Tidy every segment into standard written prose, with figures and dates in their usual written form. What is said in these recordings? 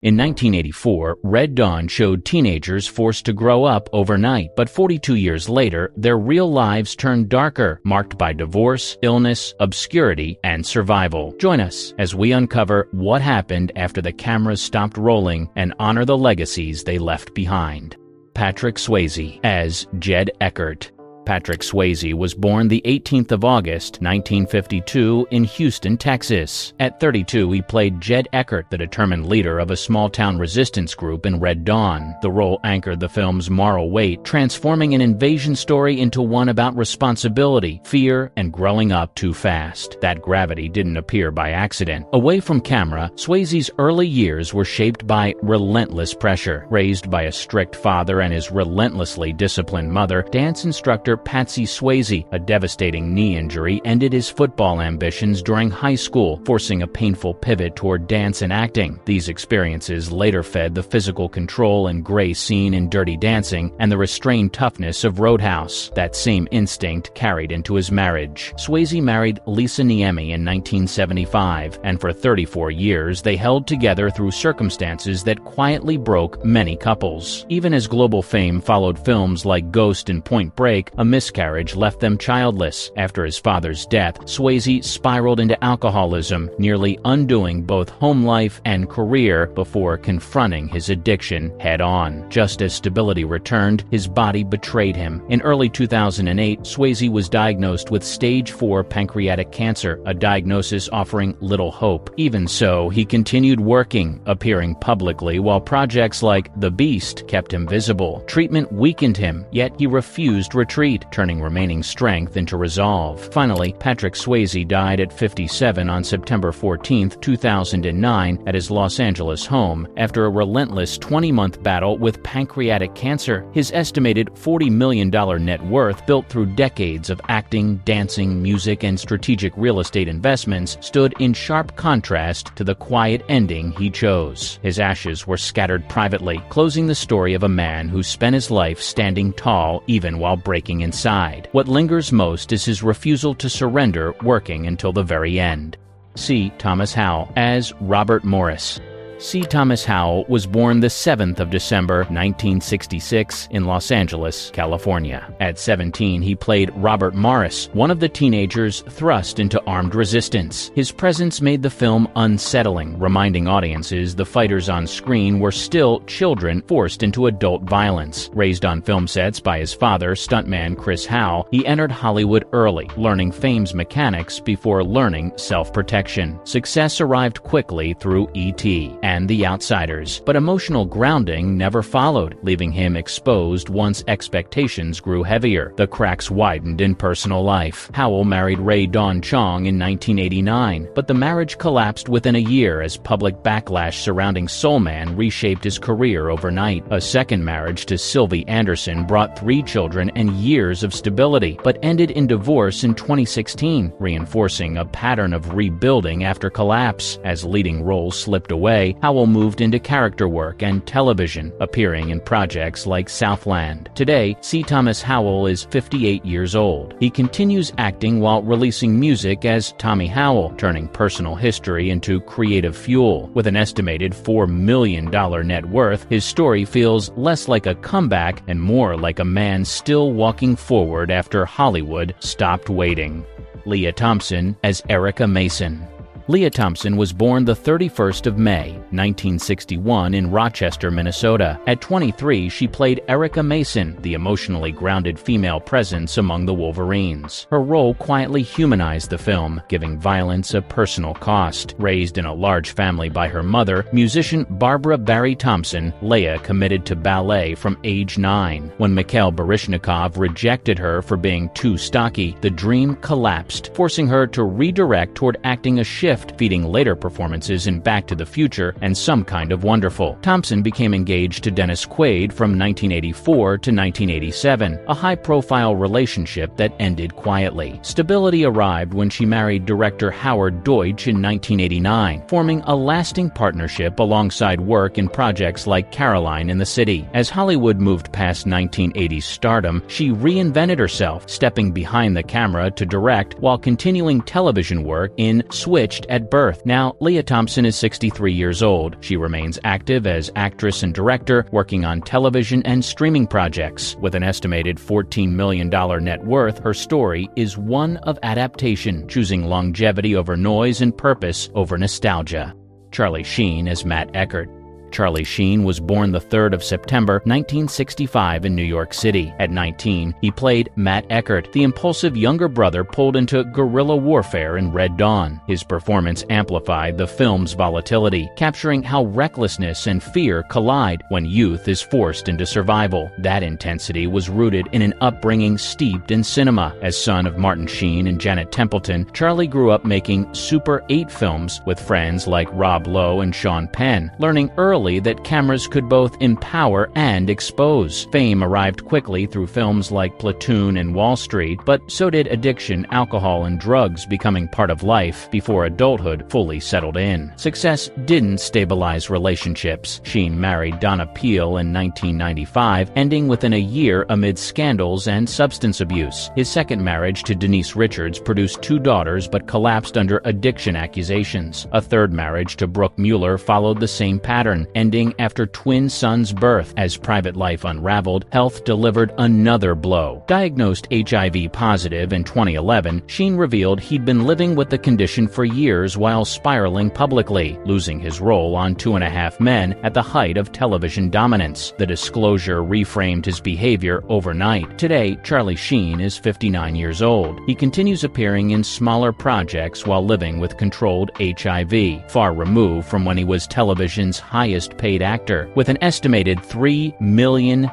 In 1984, Red Dawn showed teenagers forced to grow up overnight, but 42 years later, their real lives turned darker, marked by divorce, illness, obscurity, and survival. Join us as we uncover what happened after the cameras stopped rolling and honor the legacies they left behind. Patrick Swayze as Jed Eckert. Patrick Swayze was born the 18th of August, 1952 in Houston, Texas. At 32, he played Jed Eckert, the determined leader of a small-town resistance group in Red Dawn. The role anchored the film's moral weight, transforming an invasion story into one about responsibility, fear, and growing up too fast. That gravity didn't appear by accident. Away from camera, Swayze's early years were shaped by relentless pressure. Raised by a strict father and his relentlessly disciplined mother, dance instructor Patsy Swayze, a devastating knee injury, ended his football ambitions during high school, forcing a painful pivot toward dance and acting. These experiences later fed the physical control and grace seen in Dirty Dancing and the restrained toughness of Roadhouse. That same instinct carried into his marriage. Swayze married Lisa Niemi in 1975, and for 34 years they held together through circumstances that quietly broke many couples. Even as global fame followed films like Ghost and Point Break, a miscarriage left them childless. After his father's death, Swayze spiraled into alcoholism, nearly undoing both home life and career before confronting his addiction head-on. Just as stability returned, his body betrayed him. In early 2008, Swayze was diagnosed with stage 4 pancreatic cancer, a diagnosis offering little hope. Even so, he continued working, appearing publicly, while projects like The Beast kept him visible. Treatment weakened him, yet he refused retreat, turning remaining strength into resolve. Finally, Patrick Swayze died at 57 on September 14, 2009, at his Los Angeles home after a relentless 20-month battle with pancreatic cancer. His estimated $40 million net worth, built through decades of acting, dancing, music, and strategic real estate investments, stood in sharp contrast to the quiet ending he chose. His ashes were scattered privately, closing the story of a man who spent his life standing tall even while breaking inside. What lingers most is his refusal to surrender, working until the very end. C. Thomas Howell as Robert Morris. C. Thomas Howell was born the 7th of December, 1966 in Los Angeles, California. At 17, he played Robert Morris, one of the teenagers thrust into armed resistance. His presence made the film unsettling, reminding audiences the fighters on screen were still children forced into adult violence. Raised on film sets by his father, stuntman Chris Howell, he entered Hollywood early, learning fame's mechanics before learning self-protection. Success arrived quickly through E.T. and The Outsiders, but emotional grounding never followed, leaving him exposed once expectations grew heavier. The cracks widened in personal life. Howell married Rae Dawn Chong in 1989, but the marriage collapsed within a year as public backlash surrounding Soul Man reshaped his career overnight. A second marriage to Sylvie Anderson brought 3 children and years of stability, but ended in divorce in 2016, reinforcing a pattern of rebuilding after collapse. As leading roles slipped away, Howell moved into character work and television, appearing in projects like Southland. Today, C. Thomas Howell is 58 years old. He continues acting while releasing music as Tommy Howell, turning personal history into creative fuel. With an estimated $4 million net worth, his story feels less like a comeback and more like a man still walking forward after Hollywood stopped waiting. Leah Thompson as Erica Mason. Leah Thompson was born the 31st of May, 1961 in Rochester, Minnesota. At 23, she played Erica Mason, the emotionally grounded female presence among the Wolverines. Her role quietly humanized the film, giving violence a personal cost. Raised in a large family by her mother, musician Barbara Barry Thompson, Leah committed to ballet from age 9. When Mikhail Baryshnikov rejected her for being too stocky, the dream collapsed, forcing her to redirect toward acting a shift, feeding later performances in Back to the Future and Some Kind of Wonderful. Thompson became engaged to Dennis Quaid from 1984 to 1987, a high-profile relationship that ended quietly. Stability arrived when she married director Howard Deutsch in 1989, forming a lasting partnership alongside work in projects like Caroline in the City. As Hollywood moved past 1980s stardom, she reinvented herself, stepping behind the camera to direct while continuing television work in Switched established at birth. Now, Lea Thompson is 63 years old. She remains active as actress and director, working on television and streaming projects. With an estimated $14 million net worth, her story is one of adaptation, choosing longevity over noise and purpose over nostalgia. Charlie Sheen as Matt Eckert. Charlie Sheen was born the 3rd of September 1965 in New York City. At 19, he played Matt Eckert, the impulsive younger brother pulled into guerrilla warfare in Red Dawn. His performance amplified the film's volatility, capturing how recklessness and fear collide when youth is forced into survival. That intensity was rooted in an upbringing steeped in cinema. As son of Martin Sheen and Janet Templeton, Charlie grew up making Super 8 films with friends like Rob Lowe and Sean Penn, learning early that cameras could both empower and expose. Fame arrived quickly through films like Platoon and Wall Street, but so did addiction, alcohol, and drugs becoming part of life before adulthood fully settled in. Success didn't stabilize relationships. Sheen married Donna Peel in 1995, ending within a year amid scandals and substance abuse. His second marriage to Denise Richards produced 2 daughters but collapsed under addiction accusations. A third marriage to Brooke Mueller followed the same pattern, ending after twin sons' birth. As private life unraveled, health delivered another blow. Diagnosed HIV positive in 2011, Sheen revealed he'd been living with the condition for years while spiraling publicly, losing his role on 2.5 Men at the height of television dominance. The disclosure reframed his behavior overnight. Today, Charlie Sheen is 59 years old. He continues appearing in smaller projects while living with controlled HIV, far removed from when he was television's highest paid actor. With an estimated $3 million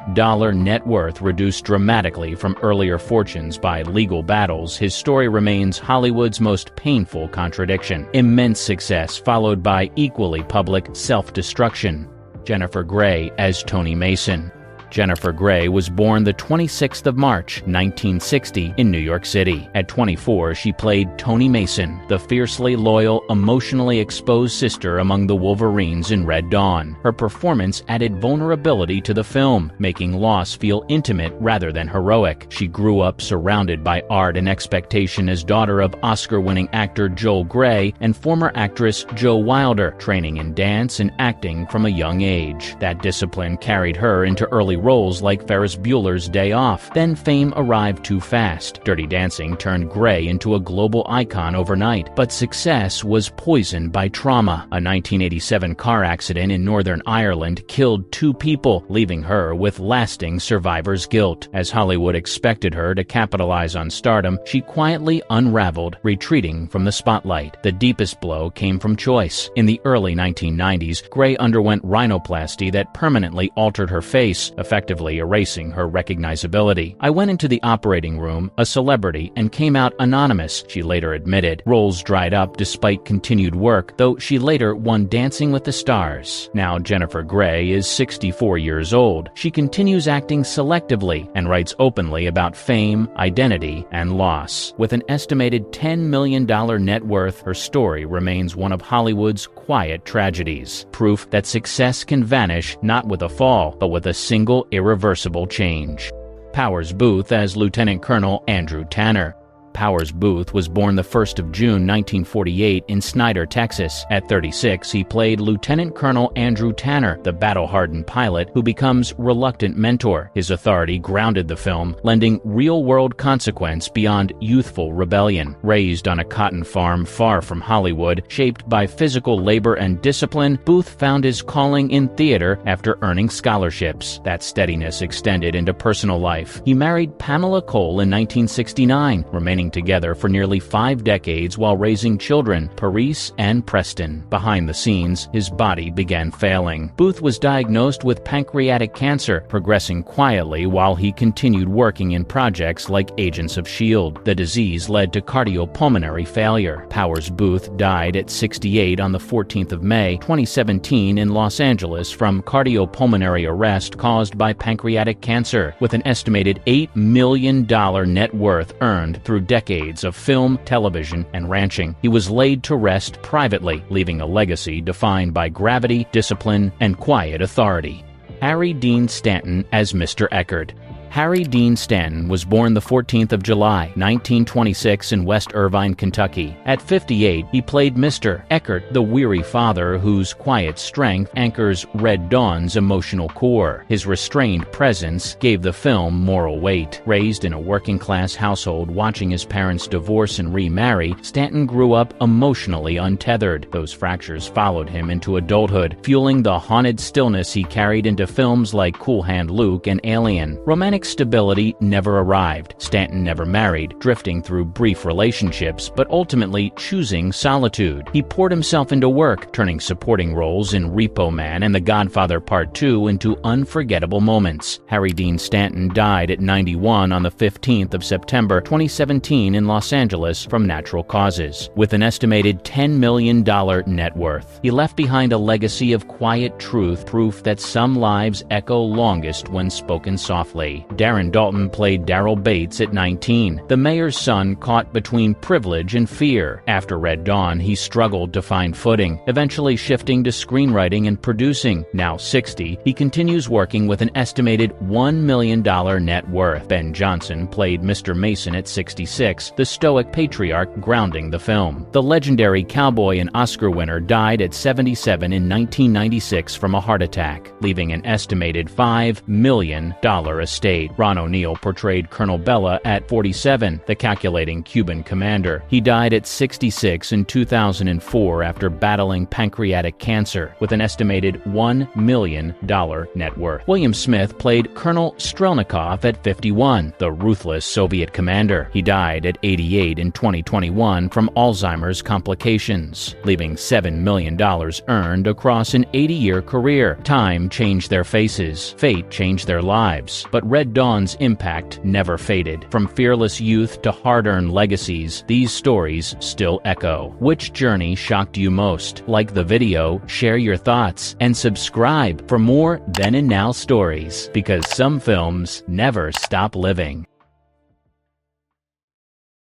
net worth reduced dramatically from earlier fortunes by legal battles, his story remains Hollywood's most painful contradiction. Immense success followed by equally public self-destruction. Jennifer Grey as Toni Mason. Jennifer Grey was born the 26th of March, 1960, in New York City. At 24, she played Toni Mason, the fiercely loyal, emotionally exposed sister among the Wolverines in Red Dawn. Her performance added vulnerability to the film, making loss feel intimate rather than heroic. She grew up surrounded by art and expectation as daughter of Oscar-winning actor Joel Grey and former actress Jo Wilder, training in dance and acting from a young age. That discipline carried her into early roles like Ferris Bueller's Day Off. Then fame arrived too fast. Dirty Dancing turned Grey into a global icon overnight, but success was poisoned by trauma. A 1987 car accident in Northern Ireland killed 2 people, leaving her with lasting survivor's guilt. As Hollywood expected her to capitalize on stardom, she quietly unraveled, retreating from the spotlight. The deepest blow came from choice. In the early 1990s, Grey underwent rhinoplasty that permanently altered her face, effectively erasing her recognizability. "I went into the operating room, a celebrity, and came out anonymous," she later admitted. Roles dried up despite continued work, though she later won Dancing with the Stars. Now Jennifer Grey is 64 years old. She continues acting selectively and writes openly about fame, identity, and loss. With an estimated $10 million net worth, her story remains one of Hollywood's quiet tragedies. Proof that success can vanish not with a fall, but with a single irreversible change. Powers Booth as Lieutenant Colonel Andrew Tanner. Powers Booth was born the 1st of June 1948 in Snyder, Texas. At 36, he played Lieutenant Colonel Andrew Tanner, the battle-hardened pilot who becomes reluctant mentor. His authority grounded the film, lending real-world consequence beyond youthful rebellion. Raised on a cotton farm far from Hollywood, shaped by physical labor and discipline, Booth found his calling in theater after earning scholarships. That steadiness extended into personal life. He married Pamela Cole in 1969, remaining together for nearly 5 decades while raising children, Paris and Preston. Behind the scenes, his body began failing. Booth was diagnosed with pancreatic cancer, progressing quietly while he continued working in projects like Agents of S.H.I.E.L.D. The disease led to cardiopulmonary failure. Powers Booth died at 68 on the 14th of May, 2017 in Los Angeles from cardiopulmonary arrest caused by pancreatic cancer, with an estimated $8 million net worth earned through decades of film, television, and ranching. He was laid to rest privately, leaving a legacy defined by gravity, discipline, and quiet authority. Harry Dean Stanton as Mr. Eckert. Harry Dean Stanton was born the 14th of July, 1926 in West Irvine, Kentucky. At 58, he played Mr. Eckert, the weary father whose quiet strength anchors Red Dawn's emotional core. His restrained presence gave the film moral weight. Raised in a working-class household watching his parents divorce and remarry, Stanton grew up emotionally untethered. Those fractures followed him into adulthood, fueling the haunted stillness he carried into films like Cool Hand Luke and Alien. Romantic stability never arrived. Stanton never married, drifting through brief relationships, but ultimately choosing solitude. He poured himself into work, turning supporting roles in Repo Man and The Godfather Part 2 into unforgettable moments. Harry Dean Stanton died at 91 on the 15th of September 2017 in Los Angeles from natural causes. With an estimated $10 million net worth, he left behind a legacy of quiet truth, proof that some lives echo longest when spoken softly. Darren Dalton played Daryl Bates at 19, the mayor's son caught between privilege and fear. After Red Dawn, he struggled to find footing, eventually shifting to screenwriting and producing. Now 60, he continues working with an estimated $1 million net worth. Ben Johnson played Mr. Mason at 66, the stoic patriarch grounding the film. The legendary cowboy and Oscar winner died at 77 in 1996 from a heart attack, leaving an estimated $5 million estate. Ron O'Neal portrayed Colonel Bella at 47, the calculating Cuban commander. He died at 66 in 2004 after battling pancreatic cancer, with an estimated $1 million net worth. William Smith played Colonel Strelnikov at 51, the ruthless Soviet commander. He died at 88 in 2021 from Alzheimer's complications, leaving $7 million earned across an 80-year career. Time changed their faces, fate changed their lives, but Red Dawn's impact never faded. From fearless youth to hard-earned legacies, these stories still echo. Which journey shocked you most? Like the video, share your thoughts, and subscribe for more Then and Now stories, because some films never stop living.